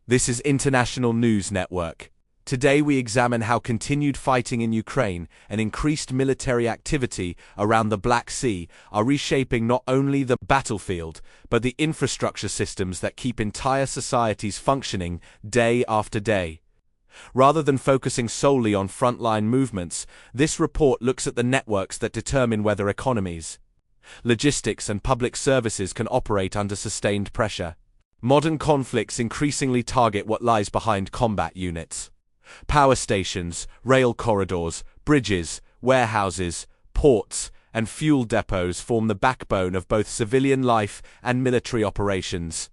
This is International News Network. Today we examine how continued fighting in Ukraine and increased military activity around the Black Sea are reshaping not only the battlefield, but the infrastructure systems that keep entire societies functioning day after day. Rather than focusing solely on frontline movements, this report looks at the networks that determine whether economies, logistics, and public services can operate under sustained pressure. Modern conflicts increasingly target what lies behind combat units. Power stations, rail corridors, bridges, warehouses, ports, and fuel depots form the backbone of both civilian life and military operations.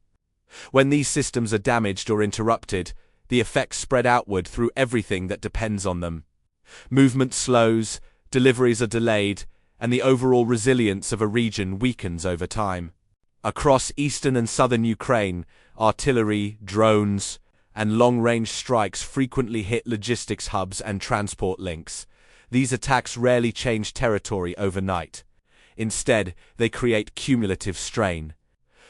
When these systems are damaged or interrupted, the effects spread outward through everything that depends on them. Movement slows, deliveries are delayed, and the overall resilience of a region weakens over time. Across eastern and southern Ukraine, artillery, drones, and long-range strikes frequently hit logistics hubs and transport links. These attacks rarely change territory overnight. Instead, they create cumulative strain.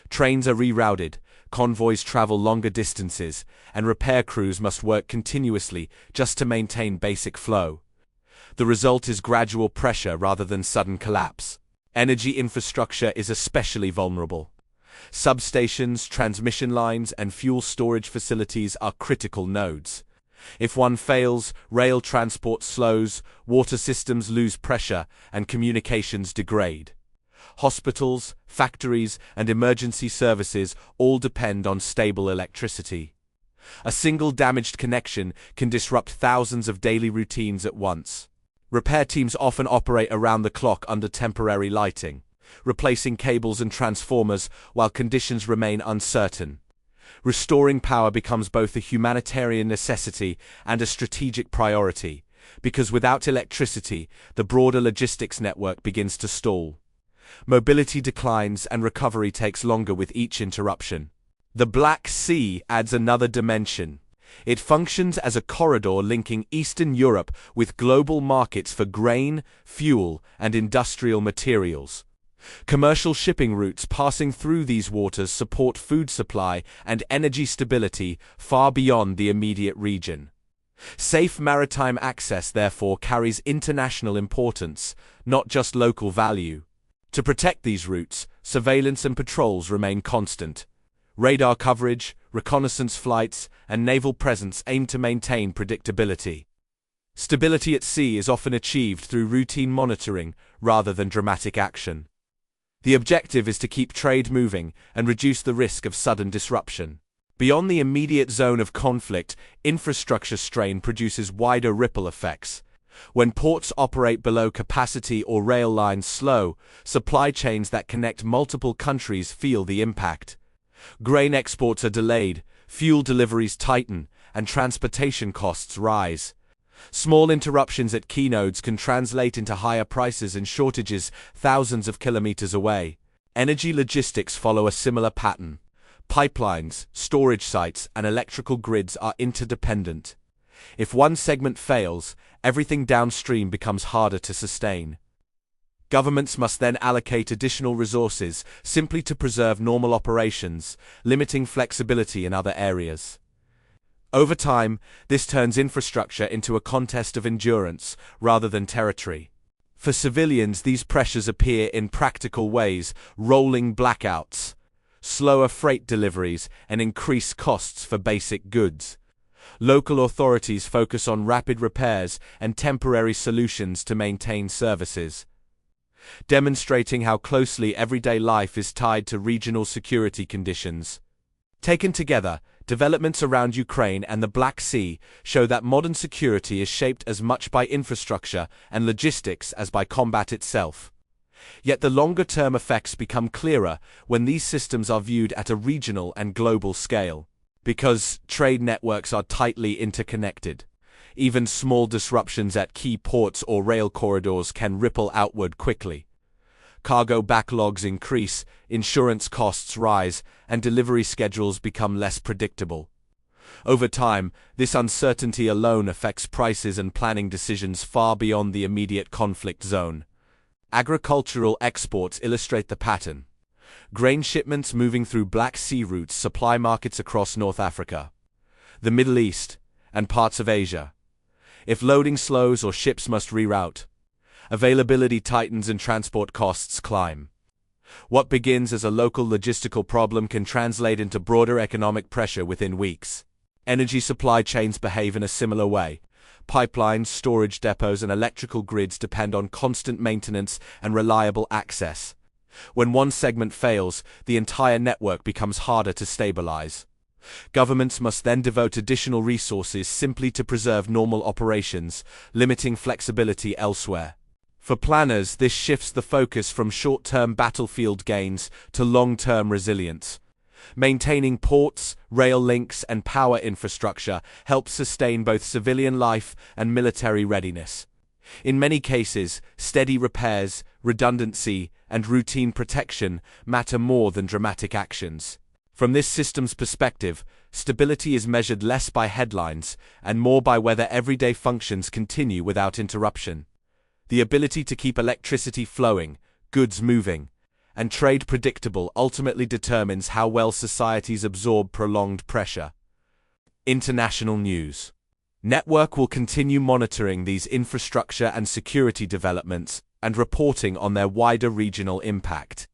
Trains are rerouted, convoys travel longer distances, and repair crews must work continuously just to maintain basic flow. The result is gradual pressure rather than sudden collapse. Energy infrastructure is especially vulnerable. Substations, transmission lines, and fuel storage facilities are critical nodes. If one fails, rail transport slows, water systems lose pressure, and communications degrade. Hospitals, factories, and emergency services all depend on stable electricity. A single damaged connection can disrupt thousands of daily routines at once. Repair teams often operate around the clock under temporary lighting, replacing cables and transformers while conditions remain uncertain. Restoring power becomes both a humanitarian necessity and a strategic priority, because without electricity, the broader logistics network begins to stall. Mobility declines and recovery takes longer with each interruption. The Black Sea adds another dimension. It functions as a corridor linking Eastern Europe with global markets for grain, fuel, and industrial materials. Commercial shipping routes passing through these waters support food supply and energy stability far beyond the immediate region. Safe maritime access, therefore, carries international importance, not just local value. To protect these routes, surveillance and patrols remain constant. Radar coverage, reconnaissance flights, and naval presence aim to maintain predictability. Stability at sea is often achieved through routine monitoring rather than dramatic action. The objective is to keep trade moving and reduce the risk of sudden disruption. Beyond the immediate zone of conflict, infrastructure strain produces wider ripple effects. When ports operate below capacity or rail lines slow, supply chains that connect multiple countries feel the impact. Grain exports are delayed, fuel deliveries tighten, and transportation costs rise. Small interruptions at key nodes can translate into higher prices and shortages thousands of kilometers away. Energy logistics follow a similar pattern. Pipelines, storage sites, and electrical grids are interdependent. If one segment fails, everything downstream becomes harder to sustain. Governments must then allocate additional resources simply to preserve normal operations, limiting flexibility in other areas. Over time, this turns infrastructure into a contest of endurance rather than territory. For civilians, these pressures appear in practical ways: rolling blackouts, slower freight deliveries, and increased costs for basic goods. Local authorities focus on rapid repairs and temporary solutions to maintain services, demonstrating how closely everyday life is tied to regional security conditions. Taken together, developments around Ukraine and the Black Sea show that modern security is shaped as much by infrastructure and logistics as by combat itself. Yet the longer-term effects become clearer when these systems are viewed at a regional and global scale. Because trade networks are tightly interconnected, even small disruptions at key ports or rail corridors can ripple outward quickly. Cargo backlogs increase, insurance costs rise, and delivery schedules become less predictable. Over time, this uncertainty alone affects prices and planning decisions far beyond the immediate conflict zone. Agricultural exports illustrate the pattern. Grain shipments moving through Black Sea routes supply markets across North Africa. the Middle East, and parts of Asia. If loading slows or ships must reroute, availability tightens and transport costs climb. What begins as a local logistical problem can translate into broader economic pressure within weeks. Energy supply chains behave in a similar way. Pipelines, storage depots, and electrical grids depend on constant maintenance and reliable access. When one segment fails, the entire network becomes harder to stabilize. Governments must then devote additional resources simply to preserve normal operations, limiting flexibility elsewhere. For planners, this shifts the focus from short-term battlefield gains to long-term resilience. Maintaining ports, rail links, and power infrastructure helps sustain both civilian life and military readiness. In many cases, steady repairs, redundancy, and routine protection matter more than dramatic actions. From this system's perspective, stability is measured less by headlines and more by whether everyday functions continue without interruption. The ability to keep electricity flowing, goods moving, and trade predictable ultimately determines how well societies absorb prolonged pressure. International news. Network will continue monitoring these infrastructure and security developments and reporting on their wider regional impact.